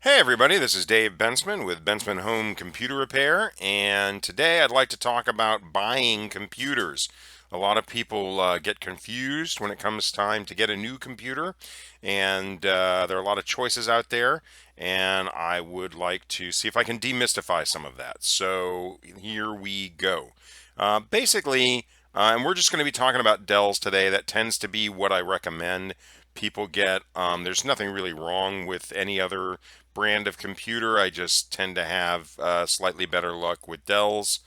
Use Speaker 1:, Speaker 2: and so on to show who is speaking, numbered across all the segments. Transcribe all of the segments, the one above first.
Speaker 1: Hey everybody, this is Dave Bensman with Bensman Home Computer Repair, and today I'd like to talk about buying computers. A lot of people get confused when it comes time to get a new computer, and there are a lot of choices out there, and I would like to see if I can demystify some of that. So here we go. And we're just going to be talking about Dells today. That tends to be what I recommend people get. There's nothing really wrong with any other brand of computer. I just tend to have slightly better luck with Dells,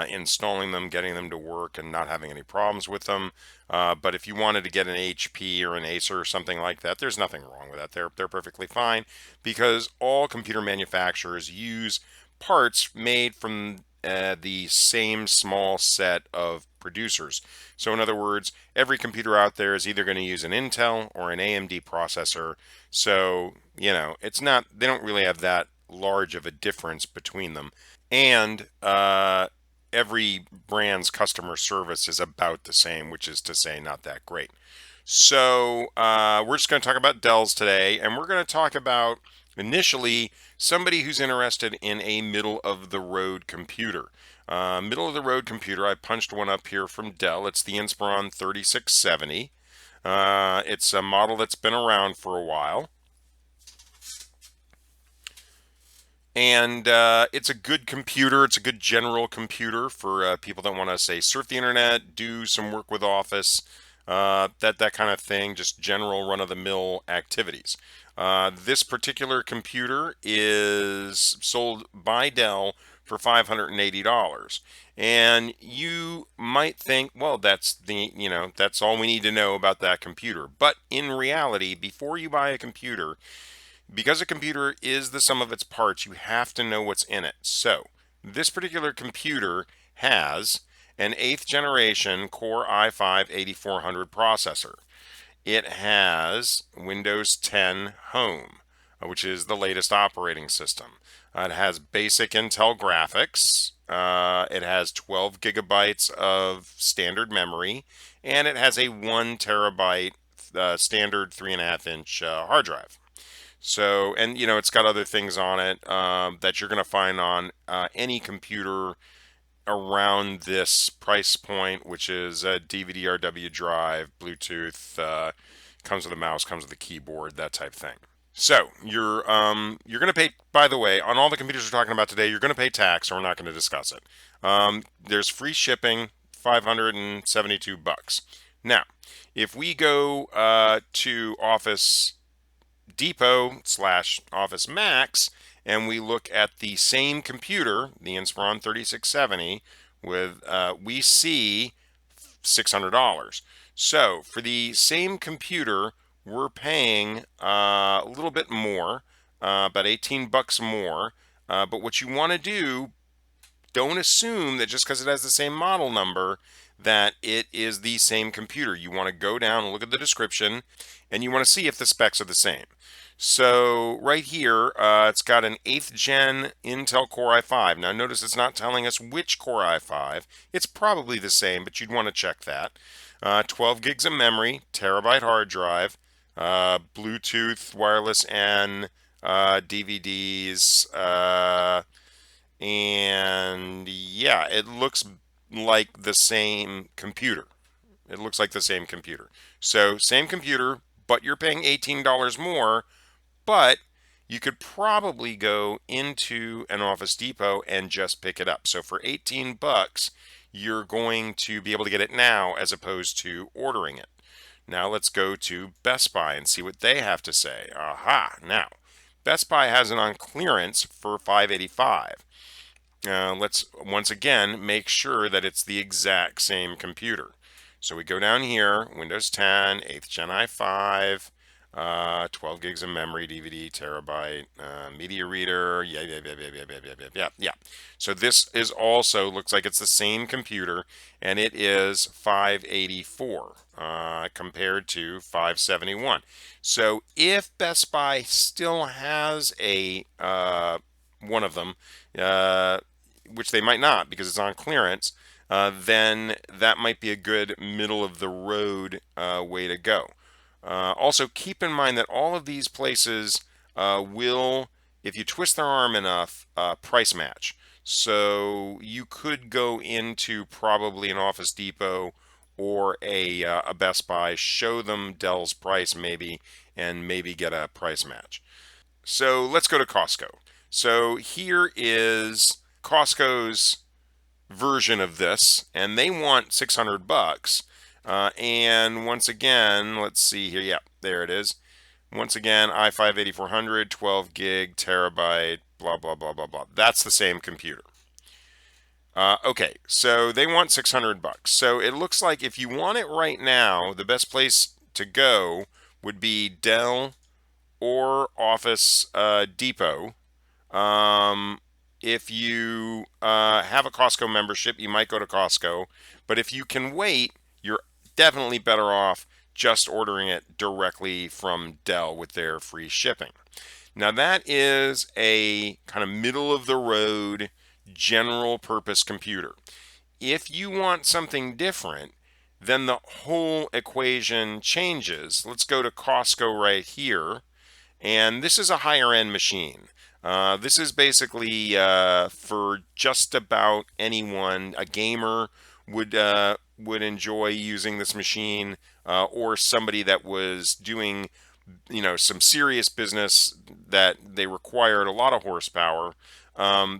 Speaker 1: installing them, getting them to work, and not having any problems with them. But if you wanted to get an HP or an Acer or something like that, there's nothing wrong with that. They're perfectly fine because all computer manufacturers use parts made from the same small set of producers. So in other words, every computer out there is either going to use an Intel or an AMD processor. So, it's not, they don't really have that large of a difference between them. And every brand's customer service is about the same, which is to say, not that great. So we're just going to talk about Dells today, and we're going to talk about initially somebody who's interested in a middle-of-the-road computer. Middle-of-the-road computer, I punched one up here from Dell. It's the Inspiron 3670. It's a model that's been around for a while. And it's a good computer. It's a good general computer for people that want to, say, surf the internet, do some work with Office, that kind of thing, just general run-of-the-mill activities. This particular computer is sold by Dell for $580. And you might think, well, that's all we need to know about that computer. But in reality, before you buy a computer, because a computer is the sum of its parts, you have to know what's in it. So, this particular computer has an 8th generation Core i5-8400 processor. It has Windows 10 Home, which is the latest operating system. It has basic Intel graphics. It has 12 gigabytes of standard memory, and it has a 1 terabyte standard 3.5-inch hard drive. So, and it's got other things on it that you're going to find on any computer around this price point, which is a DVD-RW drive, Bluetooth, comes with a mouse, comes with a keyboard, that type thing. So you're going to pay. By the way, on all the computers we're talking about today, you're going to pay tax, or we're not going to discuss it. There's free shipping, $572. Now, if we go to Office Depot slash Office Max, and we look at the same computer, the Inspiron 3670, we see $600. So for the same computer, we're paying a little bit more, about 18 bucks more. But what you want to do, don't assume that just because it has the same model number that it is the same computer. You want to go down and look at the description, and you want to see if the specs are the same. So right here, it's got an 8th gen Intel Core i5. Now notice it's not telling us which Core i5. It's probably the same, but you'd want to check that. 12 gigs of memory, terabyte hard drive, Bluetooth, wireless N, DVDs, and yeah, it looks like the same computer. It looks like the same computer. So same computer, but you're paying $18 more, but you could probably go into an Office Depot and just pick it up. So for 18 bucks, you're going to be able to get it now as opposed to ordering it. Now let's go to Best Buy and see what they have to say. Aha! Now, Best Buy has it on clearance for $585. Let's once again make sure that it's the exact same computer. So we go down here, Windows 10, 8th Gen i5, 12 gigs of memory, DVD, terabyte, media reader, yeah. So this is also, looks like it's the same computer, and it is 584 compared to 571. So if Best Buy still has a one of them, which they might not because it's on clearance, then that might be a good middle of the road way to go. Also, keep in mind that all of these places will if you twist their arm enough, price match. So you could go into probably an Office Depot or a Best Buy, show them Dell's price maybe, and maybe get a price match. So let's go to Costco. So here is Costco's version of this, and they want 600 bucks. And once again, let's see here. Yeah, there it is. Once again, i5 8400, 12 gig, terabyte, blah, blah, blah, blah, blah. That's the same computer. Okay, so they want 600 bucks. So it looks like if you want it right now, the best place to go would be Dell or Office Depot. If you have a Costco membership, you might go to Costco. But if you can wait, you're definitely better off just ordering it directly from Dell with their free shipping. Now that is a kind of middle of the road general purpose computer. If you want something different, then the whole equation changes. Let's go to Costco right here. And this is a higher end machine. This is basically for just about anyone. A gamer would enjoy using this machine, or somebody that was doing, some serious business that they required a lot of horsepower.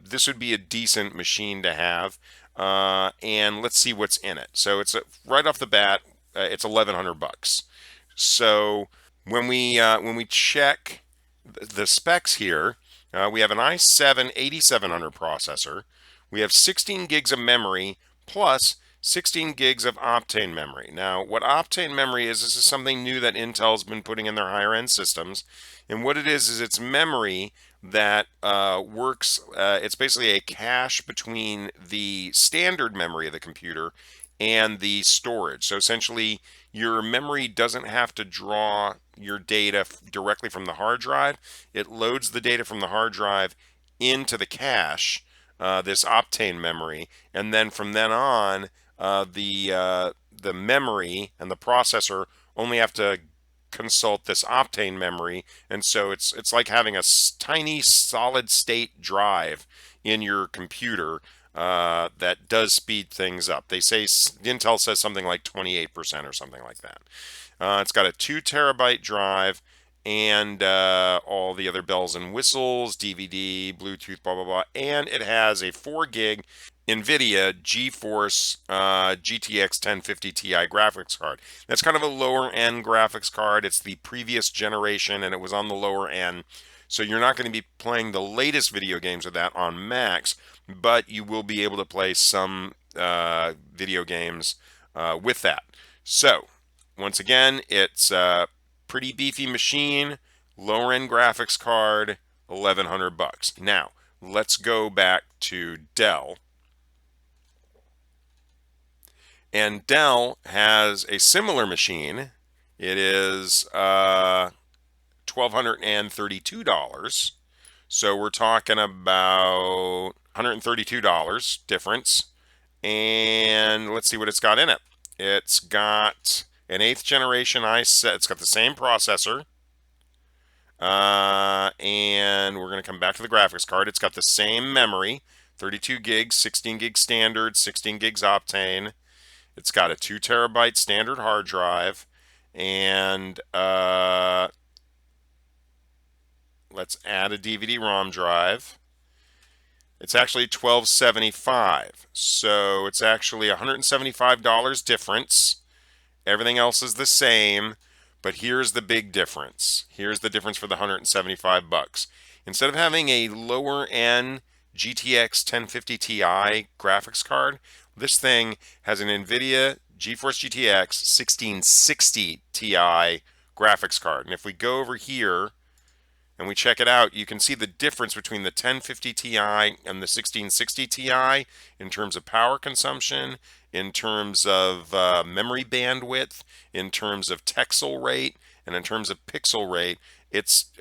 Speaker 1: This would be a decent machine to have. And let's see what's in it. So it's right off the bat, it's 1,100 bucks. So when we check the specs here, we have an i7 8700 processor. We have 16 gigs of memory plus 16 gigs of Optane memory. Now, what Optane memory is, this is something new that Intel's been putting in their higher end systems. And what it is it's memory that works, it's basically a cache between the standard memory of the computer and the storage. So essentially, your memory doesn't have to draw your data directly from the hard drive. It loads the data from the hard drive into the cache, this Optane memory, and then from then on, the memory and the processor only have to consult this Optane memory, and so it's like having a tiny solid state drive in your computer that does speed things up. They say Intel says something like 28% or something like that. It's got a 2 terabyte drive and all the other bells and whistles, DVD, Bluetooth, blah, blah, blah. And it has a 4 gig NVIDIA GeForce GTX 1050 Ti graphics card. That's kind of a lower end graphics card. It's the previous generation and it was on the lower end. So you're not going to be playing the latest video games with that on Macs, but you will be able to play some video games with that. So once again, it's a pretty beefy machine, lower end graphics card, 1,100 bucks. Now, let's go back to Dell. And Dell has a similar machine. It is $1,232. So we're talking about $132 difference. And let's see what it's got in it. It's got an 8th generation i7. It's got the same processor. And we're going to come back to the graphics card. It's got the same memory, 32 gigs, 16 gigs standard, 16 gigs Optane. It's got a 2 terabyte standard hard drive. And let's add a DVD-ROM drive. It's actually $1,275. So it's actually $175 difference. Everything else is the same, but here's the big difference. Here's the difference for the 175 bucks. Instead of having a lower end GTX 1050 Ti graphics card, this thing has an NVIDIA GeForce GTX 1660 Ti graphics card. And if we go over here and we check it out, you can see the difference between the 1050 Ti and the 1660 Ti in terms of power consumption, in terms of memory bandwidth, in terms of texel rate, and in terms of pixel rate. It's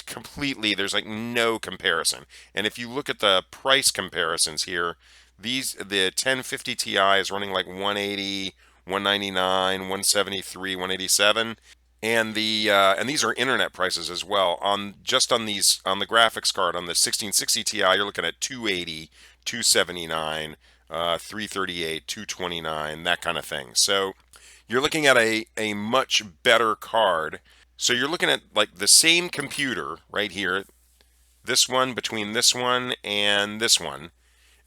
Speaker 1: completely, there's like no comparison. And if you look at the price comparisons here, the 1050 Ti is running like 180, 199, 173, 187. And these are internet prices as well. On just on these on the graphics card on the 1660 Ti, you're looking at 280, 279, 338, 229, that kind of thing. So you're looking at a much better card. So you're looking at like the same computer right here, this one between this one and this one.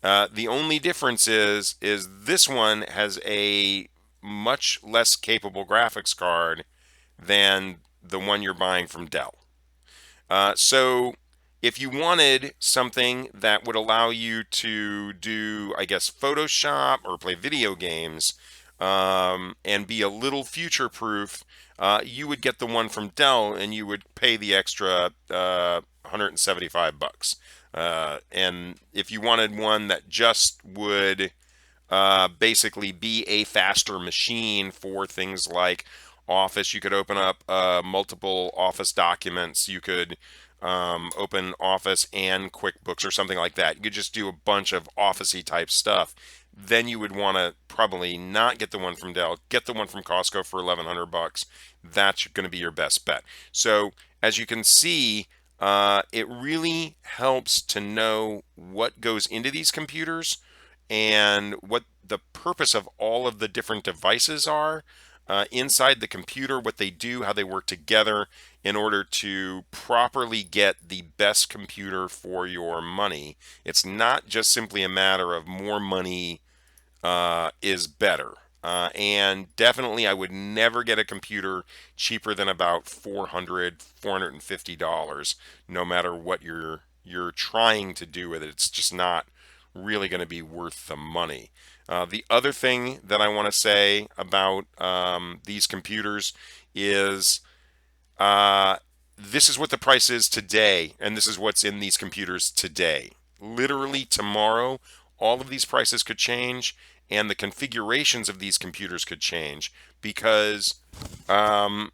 Speaker 1: The only difference is this one has a much less capable graphics card than the one you're buying from Dell. So if you wanted something that would allow you to do, I guess, Photoshop or play video games and be a little future proof, you would get the one from Dell and you would pay the extra $175. And if you wanted one that just would basically be a faster machine for things like Office. You could open up multiple Office documents. You could open Office and QuickBooks or something like that. You could just do a bunch of Office-y type stuff. Then you would want to probably not get the one from Dell. Get the one from Costco for $1,100. That's going to be your best bet. So as you can see, it really helps to know what goes into these computers and what the purpose of all of the different devices are inside the computer, what they do, how they work together in order to properly get the best computer for your money. It's not just simply a matter of more money is better. And definitely, I would never get a computer cheaper than about $450, no matter what you're trying to do with it. It's just not really going to be worth the money. The other thing that I want to say about these computers is uh, this is what the price is today, and this is what's in these computers today. Literally tomorrow, all of these prices could change, and the configurations of these computers could change because um,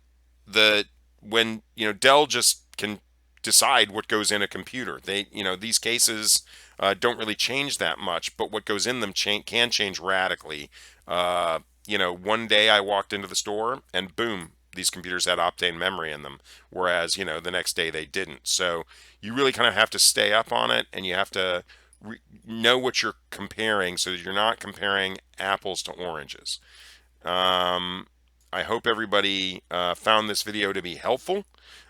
Speaker 1: the when Dell just can decide what goes in a computer. These cases don't really change that much, but what goes in them can change radically. One day I walked into the store and boom, these computers had Optane memory in them, whereas the next day they didn't. So you really kind of have to stay up on it, and you have to know what you're comparing so that you're not comparing apples to oranges. Um, I hope everybody found this video to be helpful.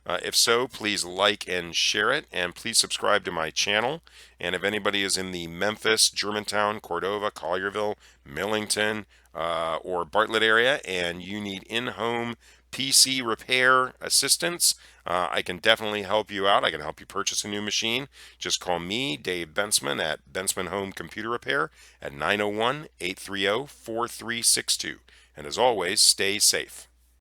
Speaker 1: If so, please like and share it, and please subscribe to my channel. And if anybody is in the Memphis, Germantown, Cordova, Collierville, Millington, or Bartlett area, and you need in-home PC repair assistance, I can definitely help you out. I can help you purchase a new machine. Just call me, Dave Bensman, at Bensman Home Computer Repair at 901-830-4362. And as always, stay safe.